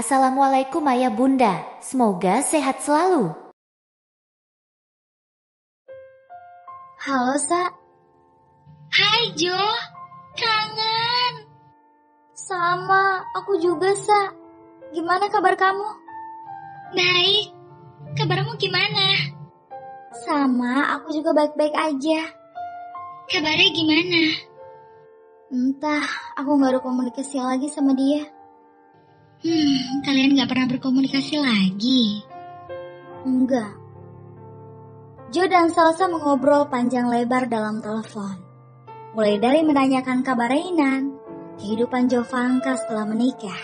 Assalamualaikum ayah bunda, semoga sehat selalu. Halo, Sa. Hai Jo, kangen. Sama, aku juga, Sa. Gimana kabar kamu? Baik, kabarmu gimana? Sama, aku juga baik-baik aja. Kabarnya gimana? Entah, aku gak ada komunikasi lagi sama dia. Kalian gak pernah berkomunikasi lagi? Enggak. Jo dan Salsa mengobrol panjang lebar dalam telepon. Mulai dari menanyakan kabar Reynan, kehidupan Jovanka setelah menikah,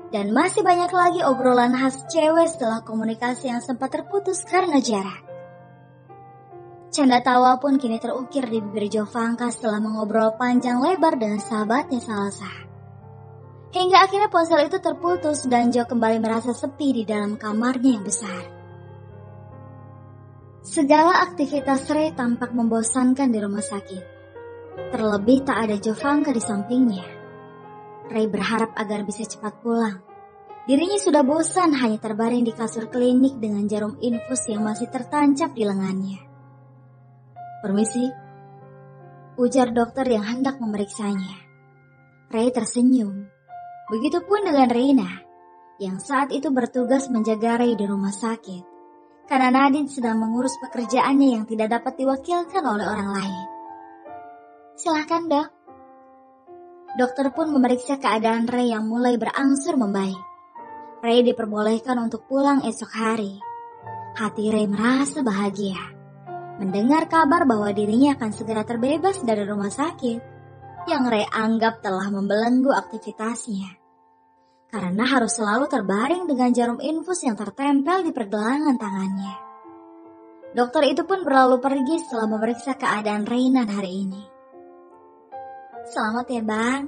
dan masih banyak lagi obrolan khas cewek setelah komunikasi yang sempat terputus karena jarak. Canda tawa pun kini terukir di bibir Jovanka setelah mengobrol panjang lebar dengan sahabatnya Salsa. Hingga akhirnya ponsel itu terputus dan Jo kembali merasa sepi di dalam kamarnya yang besar. Segala aktivitas Ray tampak membosankan di rumah sakit. Terlebih tak ada Jovanka di sampingnya. Ray berharap agar bisa cepat pulang. Dirinya sudah bosan hanya terbaring di kasur klinik dengan jarum infus yang masih tertancap di lengannya. "Permisi," ujar dokter yang hendak memeriksanya. Ray tersenyum. Begitupun dengan Reina, yang saat itu bertugas menjaga Ray di rumah sakit. Karena Nadine sedang mengurus pekerjaannya yang tidak dapat diwakilkan oleh orang lain. "Silahkan, Dok." Dokter pun memeriksa keadaan Ray yang mulai berangsur membaik. Ray diperbolehkan untuk pulang esok hari. Hati Ray merasa bahagia mendengar kabar bahwa dirinya akan segera terbebas dari rumah sakit yang Ray anggap telah membelenggu aktivitasnya. Karena harus selalu terbaring dengan jarum infus yang tertempel di pergelangan tangannya. Dokter itu pun berlalu pergi setelah memeriksa keadaan Reynan hari ini. "Selamat ya, Bang.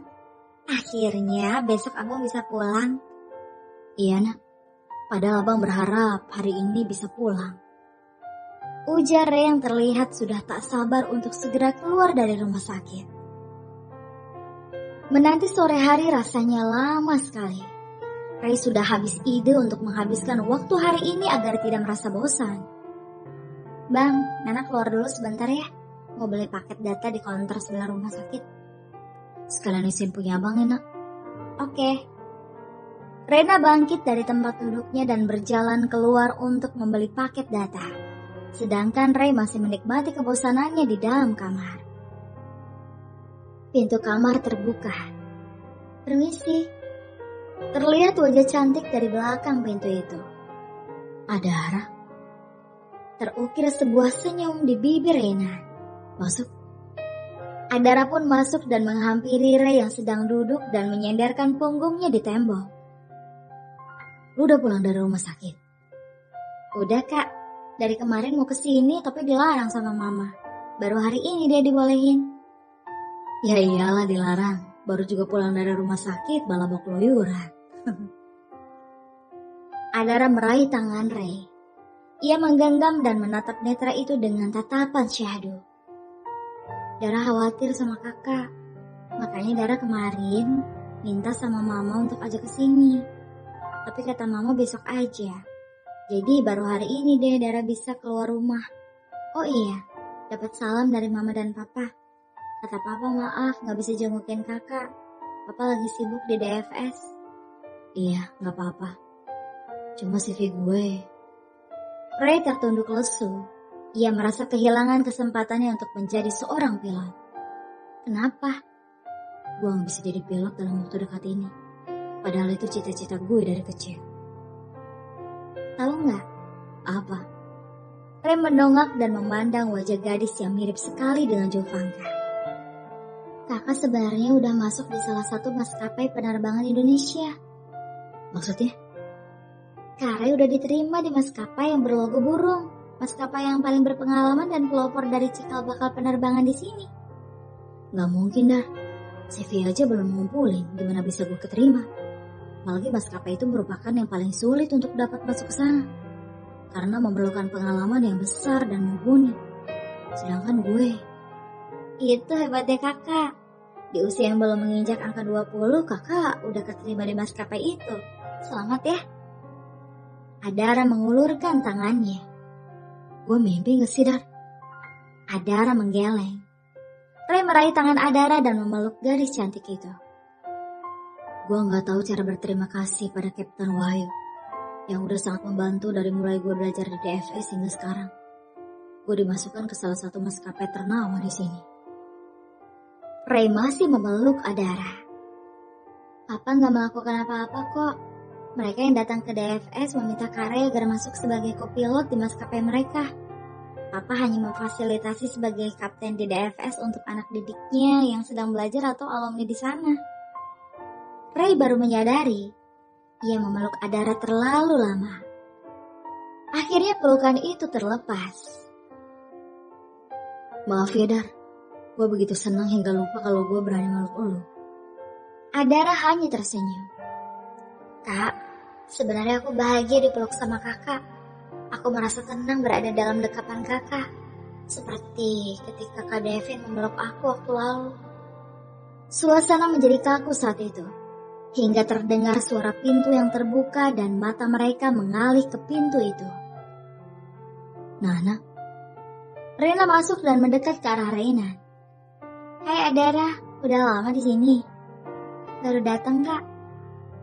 Akhirnya besok Abang bisa pulang." "Iya, Nak. Padahal Abang berharap hari ini bisa pulang," ujar Rey yang terlihat sudah tak sabar untuk segera keluar dari rumah sakit. Menanti sore hari rasanya lama sekali. Ray sudah habis ide untuk menghabiskan waktu hari ini agar tidak merasa bosan. "Bang, Nana keluar dulu sebentar ya. Mau beli paket data di counter sebelah rumah sakit." "Sekalian isiin punya Abang ya, Nak." "Oke." Rena bangkit dari tempat duduknya dan berjalan keluar untuk membeli paket data. Sedangkan Ray masih menikmati kebosanannya di dalam kamar. Pintu kamar terbuka. "Permisi." Terlihat wajah cantik dari belakang pintu itu. "Adara?" Terukir sebuah senyum di bibir Rena. "Masuk." Adara pun masuk dan menghampiri Ray yang sedang duduk dan menyenderkan punggungnya di tembok. "Lu udah pulang dari rumah sakit?" "Udah, Kak. Dari kemarin mau kesini tapi dilarang sama Mama. Baru hari ini dia dibolehin." "Ya iyalah dilarang. Baru juga pulang dari rumah sakit malah mau keluyuran." Adara meraih tangan Ray. Ia menggenggam dan menatap netra itu dengan tatapan syahdu. "Dara khawatir sama kakak. Makanya Dara kemarin minta sama Mama untuk ajak kesini. Tapi kata Mama besok aja. Jadi baru hari ini deh Dara bisa keluar rumah. Oh iya, dapat salam dari Mama dan Papa. Kata Papa maaf gak bisa jengukin kakak. Papa lagi sibuk di DFS." "Iya, gak apa-apa. Cuma CV gue." Ray tertunduk lesu. Ia merasa kehilangan kesempatannya untuk menjadi seorang pilot. "Kenapa?" "Gue gak bisa jadi pilot dalam waktu dekat ini. Padahal itu cita-cita gue dari kecil." "Tahu gak?" "Apa?" Ray mendongak dan memandang wajah gadis yang mirip sekali dengan Jovanka. "Kakak sebenarnya udah masuk di salah satu maskapai penerbangan Indonesia." "Maksudnya?" "Kak Ray udah diterima di maskapai yang berlogo burung. Maskapai yang paling berpengalaman dan pelopor dari cikal bakal penerbangan di sini." "Gak mungkin dah. CV aja belum ngumpulin. Gimana bisa gue keterima? Apalagi maskapai itu merupakan yang paling sulit untuk dapat masuk ke sana. Karena memerlukan pengalaman yang besar dan mumpuni. Sedangkan gue..." "Itu hebatnya kakak. Di usia yang belum menginjak angka 20, kakak udah keterima di maskapai itu. Selamat ya. Adara mengulurkan tangannya. Gue mimpi gak sih, Dar? Adara menggeleng. Ray meraih tangan Adara dan memeluk gadis cantik itu. Gue gak tahu cara berterima kasih pada Kapten Wahyu yang udah sangat membantu dari mulai gue belajar di DFS hingga sekarang. Gue dimasukkan ke salah satu maskapai ternama di sini. Ray masih memeluk Adara. Papa gak melakukan apa-apa kok. Mereka yang datang ke DFS meminta Kak Ray agar masuk sebagai kopilot di maskapai mereka. Papa hanya memfasilitasi sebagai kapten di DFS untuk anak didiknya yang sedang belajar atau alumni di sana. Ray baru menyadari, ia memeluk Adara terlalu lama. Akhirnya pelukan itu terlepas. Maaf ya, Dar, gue begitu senang hingga lupa kalau gue berani meluk lu. Adara hanya tersenyum. Kak, sebenarnya aku bahagia dipeluk sama kakak. Aku merasa tenang berada dalam dekapan kakak. Seperti ketika Kak Devin memeluk aku waktu lalu. Suasana menjadi kaku saat itu. Hingga terdengar suara pintu yang terbuka dan mata mereka mengalih ke pintu itu. Nana. Rena masuk dan mendekat ke arah Rena. Hai Adara, udah lama di sini. Baru datang Kak.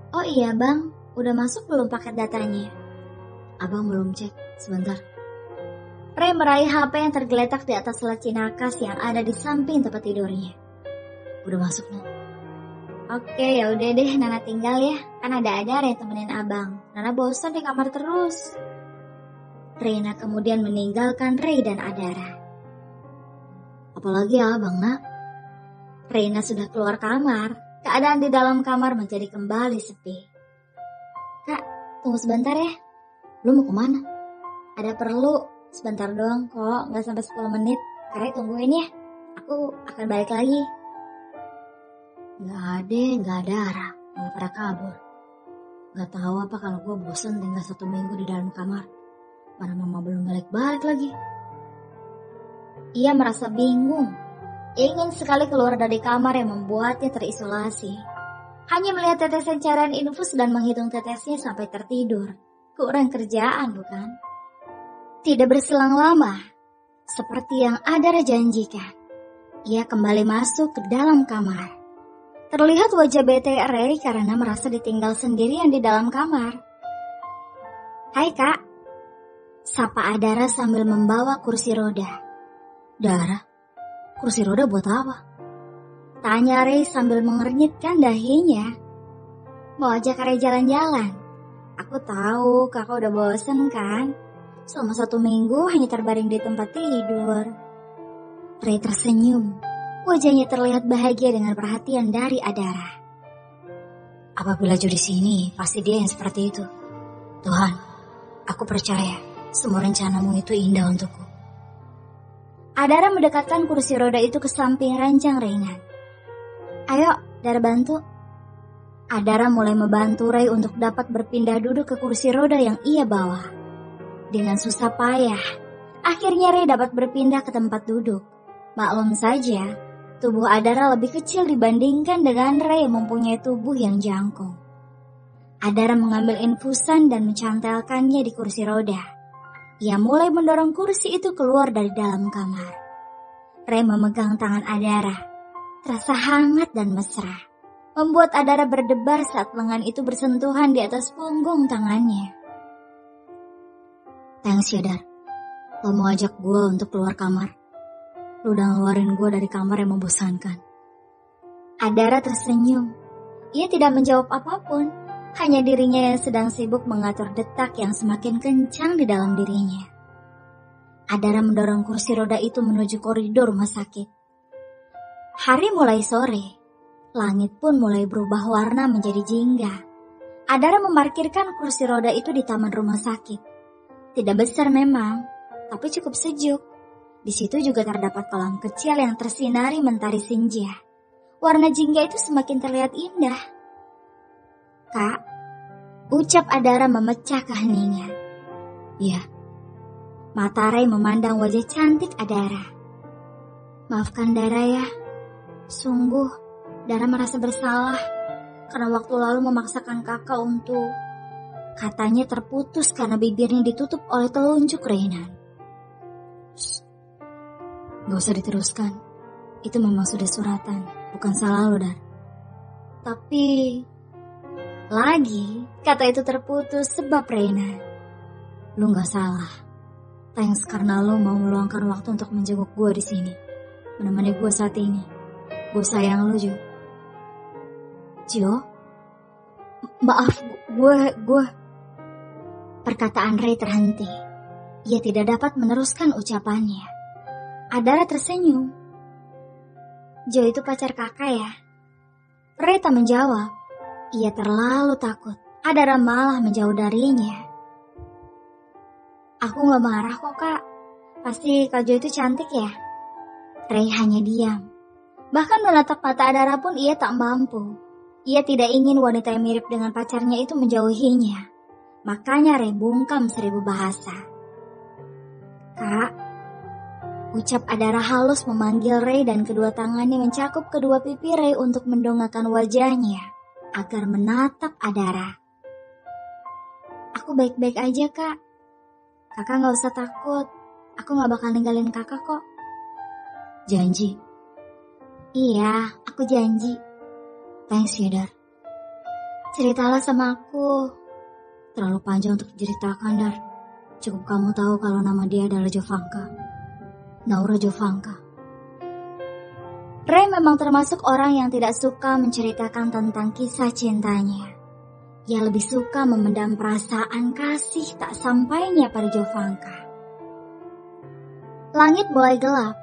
Oh iya Bang, udah masuk belum paket datanya? Abang belum cek, sebentar. Ray meraih HP yang tergeletak di atas selat cinakas yang ada di samping tempat tidurnya. Udah masuk Nana. Oke, ya udah deh, Nana tinggal ya. Kan ada Adara yang temenin abang. Nana bosan di kamar terus. Rena kemudian meninggalkan Ray dan Adara. Apalagi abang, Nak? Rena sudah keluar kamar. Keadaan di dalam kamar menjadi kembali sepi. Kak, tunggu sebentar ya. Lu mau kemana? Ada perlu, sebentar doang kok, gak sampai 10 menit. Karena tungguin ya, aku akan balik lagi. Gak ada arah, malah pada kabur. Gak tahu apa kalau gue bosen tinggal 1 minggu di dalam kamar. Mana mama belum balik-balik lagi. Ia merasa bingung. Ingin sekali keluar dari kamar yang membuatnya terisolasi. Hanya melihat tetesan cairan infus dan menghitung tetesnya sampai tertidur. Kurang kerjaan bukan? Tidak berselang lama, seperti yang Adara janjikan, ia kembali masuk ke dalam kamar. Terlihat wajah bete Ray karena merasa ditinggal sendirian di dalam kamar. Hai Kak, sapa Adara sambil membawa kursi roda. Dara, kursi roda buat apa? Tanya Ray sambil mengernyitkan dahinya. Mau ajak Ray jalan-jalan. Aku tahu kakak udah bosen kan? Selama 1 minggu hanya terbaring di tempat tidur. Ray tersenyum. Wajahnya terlihat bahagia dengan perhatian dari Adara. Apabila di sini, pasti dia yang seperti itu. Tuhan, aku percaya semua rencanamu itu indah untukku. Adara mendekatkan kursi roda itu ke samping ranjang Rena. Ayo, Dara bantu. Adara mulai membantu Ray untuk dapat berpindah duduk ke kursi roda yang ia bawa. Dengan susah payah, akhirnya Ray dapat berpindah ke tempat duduk. Maklum saja, tubuh Adara lebih kecil dibandingkan dengan Ray yang mempunyai tubuh yang jangkung. Adara mengambil infusan dan mencantelkannya di kursi roda. Ia mulai mendorong kursi itu keluar dari dalam kamar. Ray memegang tangan Adara, terasa hangat dan mesra. Membuat Adara berdebar saat lengan itu bersentuhan di atas punggung tangannya. Thanks ya Dar, lo mau ajak gue untuk keluar kamar. Lo udah ngeluarin gue dari kamar yang membosankan. Adara tersenyum. Ia tidak menjawab apapun, hanya dirinya yang sedang sibuk mengatur detak yang semakin kencang di dalam dirinya. Adara mendorong kursi roda itu menuju koridor rumah sakit. Hari mulai sore. Langit pun mulai berubah warna menjadi jingga. Adara memarkirkan kursi roda itu di taman rumah sakit. Tidak besar memang, tapi cukup sejuk. Di situ juga terdapat kolam kecil yang tersinari mentari senja. Warna jingga itu semakin terlihat indah. Kak, ucap Adara memecah keheningan. Iya. Mata Ray memandang wajah cantik Adara. Maafkan Dara ya. Sungguh, Dara merasa bersalah karena waktu lalu memaksakan kakak untuk Katanya terputus karena bibirnya ditutup oleh telunjuk Reynan. Gak usah diteruskan. Itu memang sudah suratan. Bukan salah lo, Dar. Tapi lagi kata itu terputus sebab Reyna. Lu gak salah. Thanks karena lo mau meluangkan waktu untuk menjenguk gue di sini, menemani gue saat ini. Gue sayang lo, Jo. Jo? Maaf, gue. Perkataan Ray terhenti. Ia tidak dapat meneruskan ucapannya. Adara tersenyum. Jo itu pacar kakak ya? Ray tak menjawab. Ia terlalu takut. Adara malah menjauh darinya. Aku gak marah kok, Kak. Pasti Kak Jo itu cantik ya? Ray hanya diam. Bahkan menatap mata Adara pun ia tak mampu. Ia tidak ingin wanita yang mirip dengan pacarnya itu menjauhinya. Makanya Ray bungkam 1000 bahasa. Kak, ucap Adara halus memanggil Ray dan kedua tangannya mencakup kedua pipi Ray untuk mendongakkan wajahnya agar menatap Adara. Aku baik-baik aja, Kak. Kakak gak usah takut. Aku gak bakal ninggalin kakak kok. Janji? Iya, aku janji. Thanks ya, Dar. Ceritalah sama aku. Terlalu panjang untuk diceritakan, Dar. Cukup kamu tahu kalau nama dia adalah Jovanka. Naura Jovanka. Ray memang termasuk orang yang tidak suka menceritakan tentang kisah cintanya. Ia lebih suka memendam perasaan kasih tak sampainya pada Jovanka. Langit mulai gelap.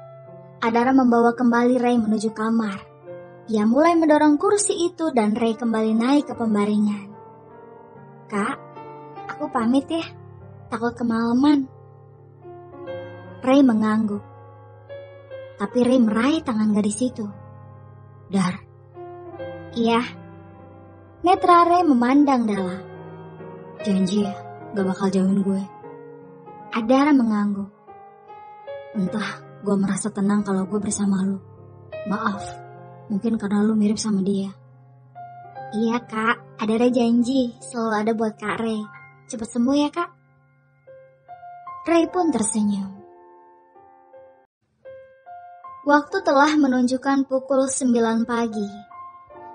Adara membawa kembali Ray menuju kamar. Ia mulai mendorong kursi itu dan Ray kembali naik ke pembaringan. Kak, aku pamit ya. Takut kemalaman. Ray mengangguk. Tapi Ray meraih tangan gadis itu. Dar. Iya. Netra Ray memandang dalam. Janji ya, gak bakal jauhin gue. Adara mengangguk. Entah, gue merasa tenang kalau gue bersama lu. Maaf, mungkin karena lu mirip sama dia. Iya Kak, Adara janji selalu ada buat Kak Ray. Cepat sembuh ya Kak. Ray pun tersenyum. Waktu telah menunjukkan pukul 9 pagi.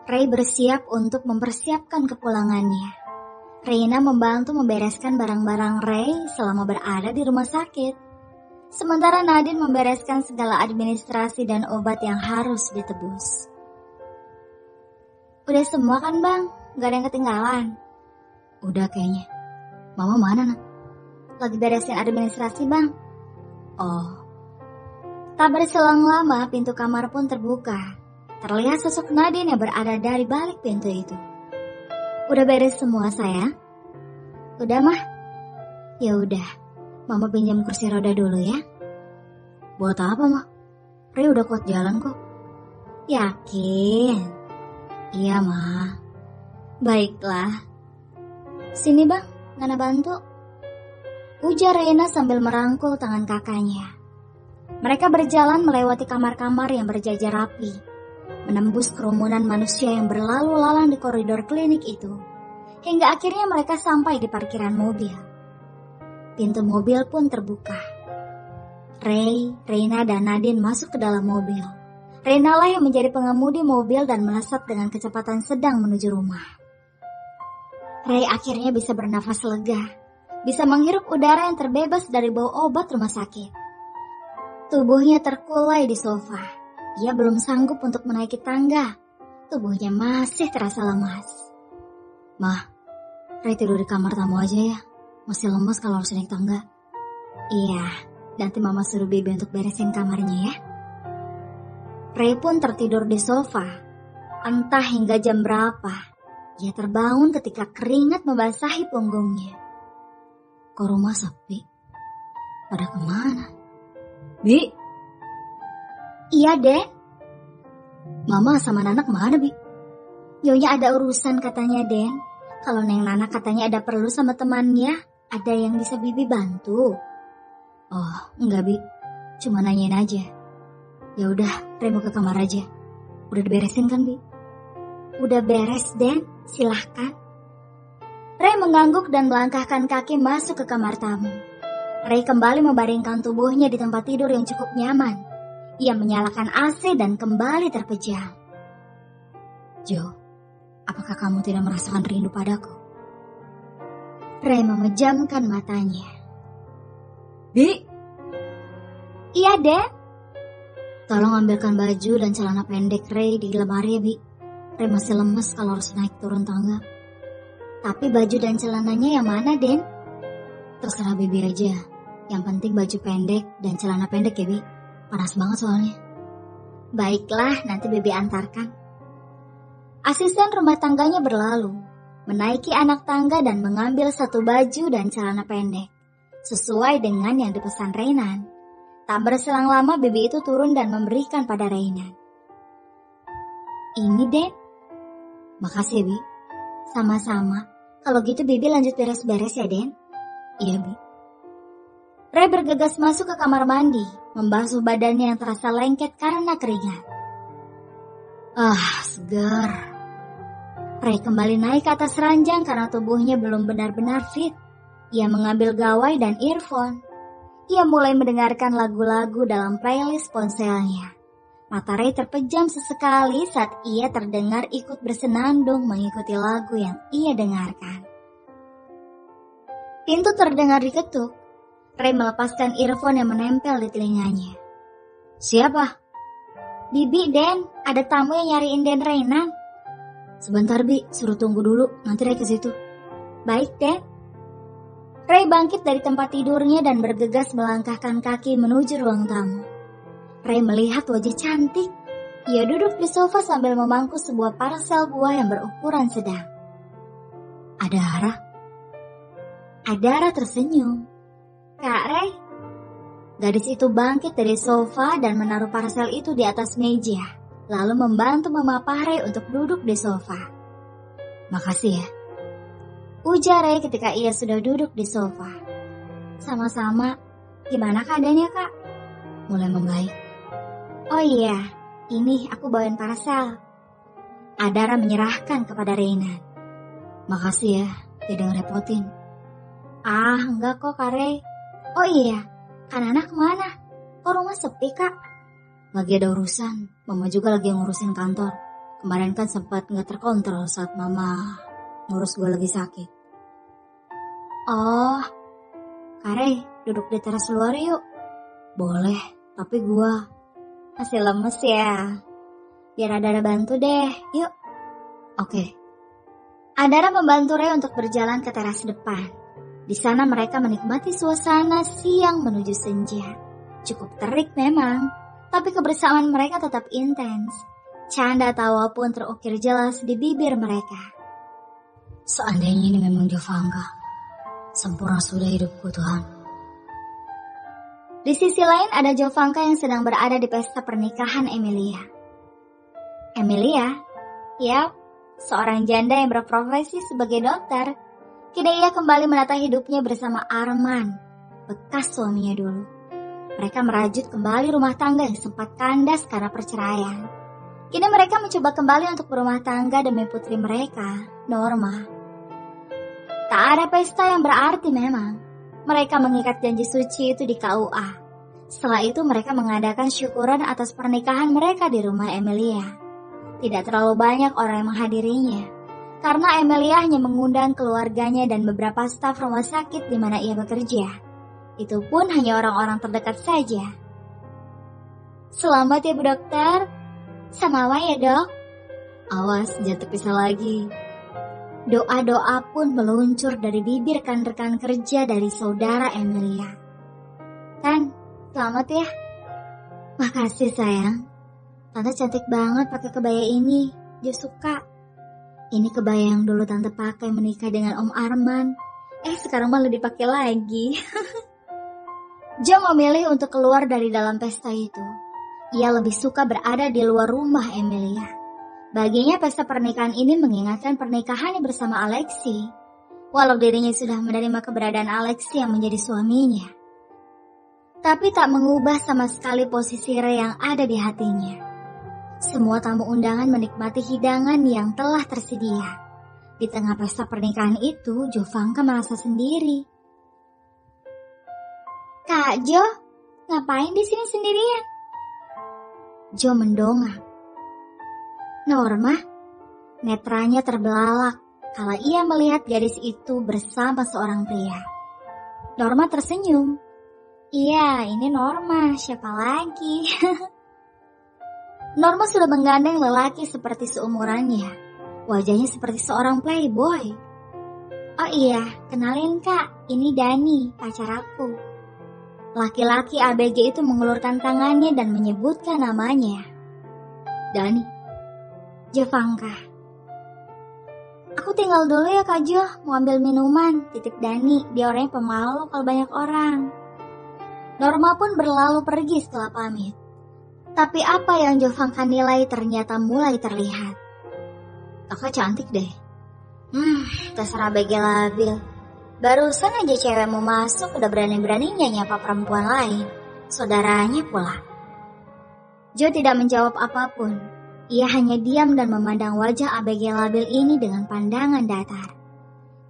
Ray bersiap untuk mempersiapkan kepulangannya. Reina membantu membereskan barang-barang Ray selama berada di rumah sakit. Sementara Nadine membereskan segala administrasi dan obat yang harus ditebus. Udah semua kan Bang? Gak ada yang ketinggalan? Udah kayaknya. Mama mana nak? Lagi beresin administrasi Bang. Oh. Tak berselang lama pintu kamar pun terbuka. Terlihat sosok Nadine yang berada dari balik pintu itu. Udah beres semua sayang? Udah mah? Ya udah, Mama pinjam kursi roda dulu ya. Buat apa mah? Ray udah kuat jalan kok. Yakin? Iya mah. Baiklah. Sini bang, Ngana bantu. Ujar Reina sambil merangkul tangan kakaknya. Mereka berjalan melewati kamar-kamar yang berjajar rapi, menembus kerumunan manusia yang berlalu lalang di koridor klinik itu, hingga akhirnya mereka sampai di parkiran mobil. Pintu mobil pun terbuka. Ray, Reina, dan Nadine masuk ke dalam mobil. Reina lah yang menjadi pengemudi mobil dan melesat dengan kecepatan sedang menuju rumah. Ray akhirnya bisa bernafas lega, bisa menghirup udara yang terbebas dari bau obat rumah sakit. Tubuhnya terkulai di sofa. Ia belum sanggup untuk menaiki tangga. Tubuhnya masih terasa lemas. Mah, Ray tidur di kamar tamu aja ya. Masih lemas kalau harus naik tangga. Iya, nanti Mama suruh Bibi untuk beresin kamarnya ya. Ray pun tertidur di sofa. Entah hingga jam berapa. Ia terbangun ketika keringat membasahi punggungnya. Kok rumah sepi? Pada kemana? Bi? Iya, Den. Mama sama Nana kemana, Bi? Nyonya ada urusan katanya, Den. Kalau Neng Nana katanya ada perlu sama temannya, ada yang bisa Bibi bantu. Oh, enggak, Bi. Cuma nanyain aja. Ya udah, Ray mau ke kamar aja. Udah diberesin kan, Bi? Udah beres, Den. Silahkan. Ray mengangguk dan melangkahkan kaki masuk ke kamar tamu. Ray kembali membaringkan tubuhnya di tempat tidur yang cukup nyaman. Ia menyalakan AC dan kembali terpejam. Jo, apakah kamu tidak merasakan rindu padaku? Ray memejamkan matanya. Bi? Iya, Dek. Tolong ambilkan baju dan celana pendek Ray di lemari ya, Bi. Ray masih lemes kalau harus naik turun tangga. Tapi baju dan celananya yang mana, Den? Terserah Bibi aja. Yang penting baju pendek dan celana pendek ya, Bi. Panas banget soalnya. Baiklah, nanti Bibi antarkan. Asisten rumah tangganya berlalu, menaiki anak tangga dan mengambil satu baju dan celana pendek, sesuai dengan yang dipesan Reynan. Tak berselang lama Bibi itu turun dan memberikan pada Reynan. Ini, Den. Makasih, Bi. Sama-sama. Kalau gitu Bibi lanjut beres-beres ya, Den? Iya, Bi. Ray bergegas masuk ke kamar mandi, membasuh badannya yang terasa lengket karena keringat. Segar. Ray kembali naik ke atas ranjang karena tubuhnya belum benar-benar fit. Ia mengambil gawai dan earphone. Ia mulai mendengarkan lagu-lagu dalam playlist ponselnya. Mata Ray terpejam sesekali saat ia terdengar ikut bersenandung mengikuti lagu yang ia dengarkan. Pintu terdengar diketuk. Ray melepaskan earphone yang menempel di telinganya. Siapa? Bibi, Den. Ada tamu yang nyariin Den Reynan. Sebentar, Bi. Suruh tunggu dulu. Nanti Ray ke situ. Baik, Den. Ray bangkit dari tempat tidurnya dan bergegas melangkahkan kaki menuju ruang tamu. Ray melihat wajah cantik. Ia duduk di sofa sambil memangku sebuah parsel buah yang berukuran sedang. Adara? Adara tersenyum. Kak Ray? Gadis itu bangkit dari sofa dan menaruh parsel itu di atas meja, lalu membantu Mama Ray untuk duduk di sofa. Makasih ya, ujar Ray ketika ia sudah duduk di sofa. Sama-sama, gimana keadaannya Kak? Mulai membaik. Oh iya, ini aku bawain parsel. Adara menyerahkan kepada Reynan. Makasih ya, tidak ngerepotin. Enggak kok Kak Ray. Oh iya, kan anak kemana? Kok rumah sepi Kak? Lagi ada urusan, Mama juga lagi ngurusin kantor. Kemarin kan sempat gak terkontrol saat Mama ngurus gue lagi sakit. Oh, Kak Ray, duduk di teras luar yuk. Boleh, tapi gue masih lemes ya. Biar Adara bantu deh, yuk. Oke. Adara membantu Ray untuk berjalan ke teras depan. Di sana mereka menikmati suasana siang menuju senja. Cukup terik memang, tapi kebersamaan mereka tetap intens. Canda tawa pun terukir jelas di bibir mereka. Seandainya ini memang Jovanka, sempurna sudah hidupku Tuhan. Di sisi lain ada Jovanka yang sedang berada di pesta pernikahan Emilia. Emilia? Yap, seorang janda yang berprofesi sebagai dokter. Kini ia kembali menata hidupnya bersama Arman, bekas suaminya dulu. Mereka merajut kembali rumah tangga yang sempat kandas karena perceraian. Kini mereka mencoba kembali untuk berumah tangga demi putri mereka, Norma. Tak ada pesta yang berarti memang. Mereka mengikat janji suci itu di KUA. Setelah itu mereka mengadakan syukuran atas pernikahan mereka di rumah Emilia. Tidak terlalu banyak orang yang menghadirinya. Karena Emilia hanya mengundang keluarganya dan beberapa staf rumah sakit di mana ia bekerja. Itu pun hanya orang-orang terdekat saja. Selamat ya Bu Dokter. Samawa ya Dok. Awas, jangan terpisah lagi. Doa-doa pun meluncur dari bibir rekan-rekan kerja dari saudara Emilia. Tan, selamat ya. Makasih sayang. Tante cantik banget pakai kebaya ini. Dia suka. Ini kebaya yang dulu Tante pakai menikah dengan Om Arman. Sekarang malah dipakai lagi. Jo memilih untuk keluar dari dalam pesta itu. Ia lebih suka berada di luar rumah Emilia. Baginya pesta pernikahan ini mengingatkan pernikahannya bersama Alexi. Walau dirinya sudah menerima keberadaan Alexi yang menjadi suaminya. Tapi tak mengubah sama sekali posisi Ray yang ada di hatinya. Semua tamu undangan menikmati hidangan yang telah tersedia. Di tengah pesta pernikahan itu, Jovanka merasa sendiri. Kak Jo, ngapain di sini sendirian? Jo mendongak. Norma, netranya terbelalak kala ia melihat gadis itu bersama seorang pria. Norma tersenyum. Iya, ini Norma, siapa lagi? Norma sudah menggandeng lelaki seperti seumurannya. Wajahnya seperti seorang playboy. Oh iya, kenalin Kak, ini Dani, pacar aku. Laki-laki ABG itu mengulurkan tangannya dan menyebutkan namanya. Dani. Jovanka. Aku tinggal dulu ya Kak Jo, mau ambil minuman, titip Dani, dia orangnya pemalu kalau banyak orang. Norma pun berlalu pergi setelah pamit. Tapi apa yang Jovanka nilai ternyata mulai terlihat. Kakak cantik deh. Terserah ABG labil. Barusan aja cewek mau masuk udah berani-beraninya nyapa perempuan lain. Saudaranya pula. Jo tidak menjawab apapun. Ia hanya diam dan memandang wajah ABG labil ini dengan pandangan datar.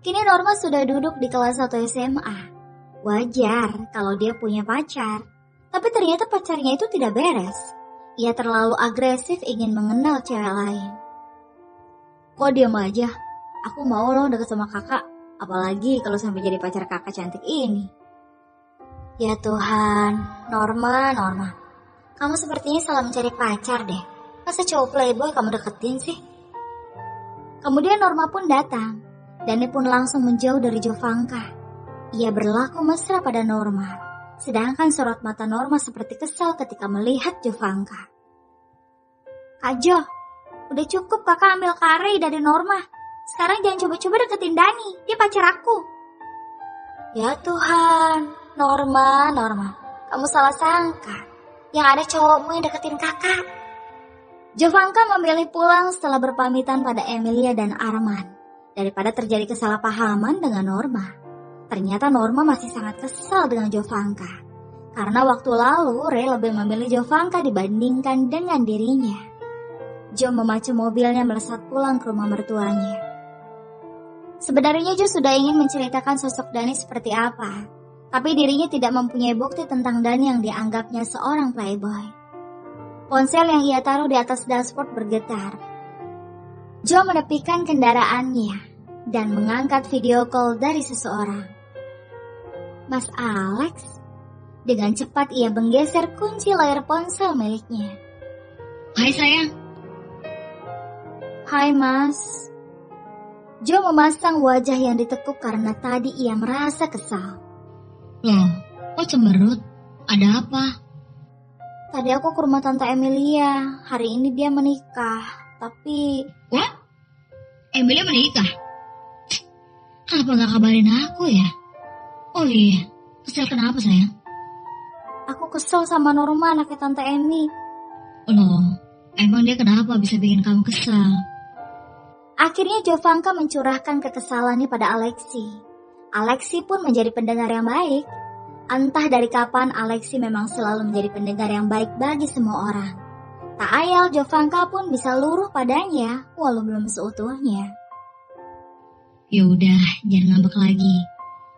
Kini Norma sudah duduk di kelas 1 SMA. Wajar kalau dia punya pacar. Tapi ternyata pacarnya itu tidak beres. Ia terlalu agresif ingin mengenal cewek lain. Kok diam aja? Aku mau loh deket sama kakak. Apalagi kalau sampai jadi pacar kakak cantik ini. Ya Tuhan, Norma. Kamu sepertinya salah mencari pacar deh. Masa cowok playboy kamu deketin sih? Kemudian Norma pun datang. Dani pun langsung menjauh dari Jovanka. Ia berlaku mesra pada Norma. Sedangkan sorot mata Norma seperti kesal ketika melihat Jovanka. Kak Jo, udah cukup kakak ambil kare dari Norma. Sekarang jangan coba-coba deketin Dani, dia pacar aku. Ya Tuhan, Norma, kamu salah sangka. Yang ada cowokmu yang deketin kakak. Jovanka memilih pulang setelah berpamitan pada Emilia dan Arman. Daripada terjadi kesalahpahaman dengan Norma. Ternyata Norma masih sangat kesal dengan Jovanka. Karena waktu lalu Ray lebih memilih Jovanka dibandingkan dengan dirinya. Jo memacu mobilnya melesat pulang ke rumah mertuanya. Sebenarnya Jo sudah ingin menceritakan sosok Dani seperti apa, tapi dirinya tidak mempunyai bukti tentang Dani yang dianggapnya seorang playboy. Ponsel yang ia taruh di atas dashboard bergetar. Jo menepikan kendaraannya dan mengangkat video call dari seseorang. Mas Alex? Dengan cepat ia menggeser kunci layar ponsel miliknya. Hai sayang. Hai Mas. Jo memasang wajah yang ditekuk karena tadi ia merasa kesal. Loh, kok cemberut? Ada apa? Tadi aku ke rumah Tante Emilia. Hari ini dia menikah. Tapi... What? Emilia menikah? Kenapa gak kabarin aku ya? Oh iya, kesel kenapa sayang? Aku kesel sama Norma anaknya Tante Emi. Loh, emang dia kenapa bisa bikin kamu kesal? Akhirnya Jovanka mencurahkan kekesalannya pada Alexi. Alexi pun menjadi pendengar yang baik. Entah dari kapan Alexi memang selalu menjadi pendengar yang baik bagi semua orang. Tak ayal Jovanka pun bisa luruh padanya walau belum seutuhnya. Ya udah, jangan ngambek lagi.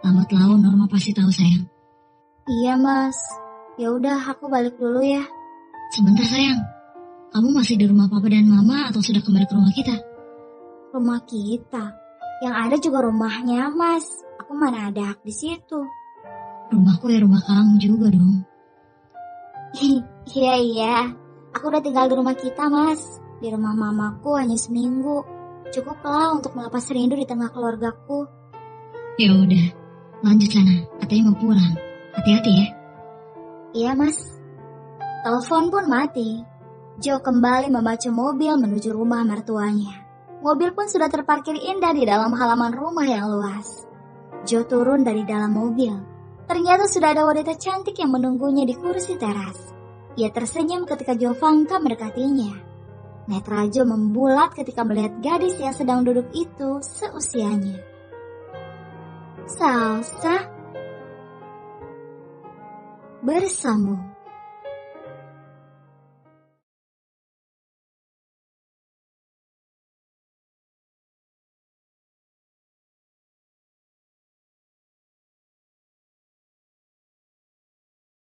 Lambat laun Norma pasti tahu sayang. Iya Mas. Ya udah aku balik dulu ya. Sebentar sayang. Kamu masih di rumah Papa dan Mama atau sudah kembali ke rumah kita? Rumah kita. Yang ada juga rumahnya Mas. Aku mana ada hak di situ. Rumahku ya rumah kamu juga dong. Iya. Aku udah tinggal di rumah kita Mas. Di rumah mamaku hanya seminggu. Cukuplah untuk melepas rindu di tengah keluargaku. Ya udah, lanjut sana. Katanya mau pulang. Hati-hati ya. Iya Mas. Telepon pun mati. Jo kembali memacu mobil menuju rumah mertuanya. Mobil pun sudah terparkir indah di dalam halaman rumah yang luas. Jo turun dari dalam mobil. Ternyata sudah ada wanita cantik yang menunggunya di kursi teras. Ia tersenyum ketika Jovanka mendekatinya. Netra Jo membulat ketika melihat gadis yang sedang duduk itu seusianya. Salsa bersambung.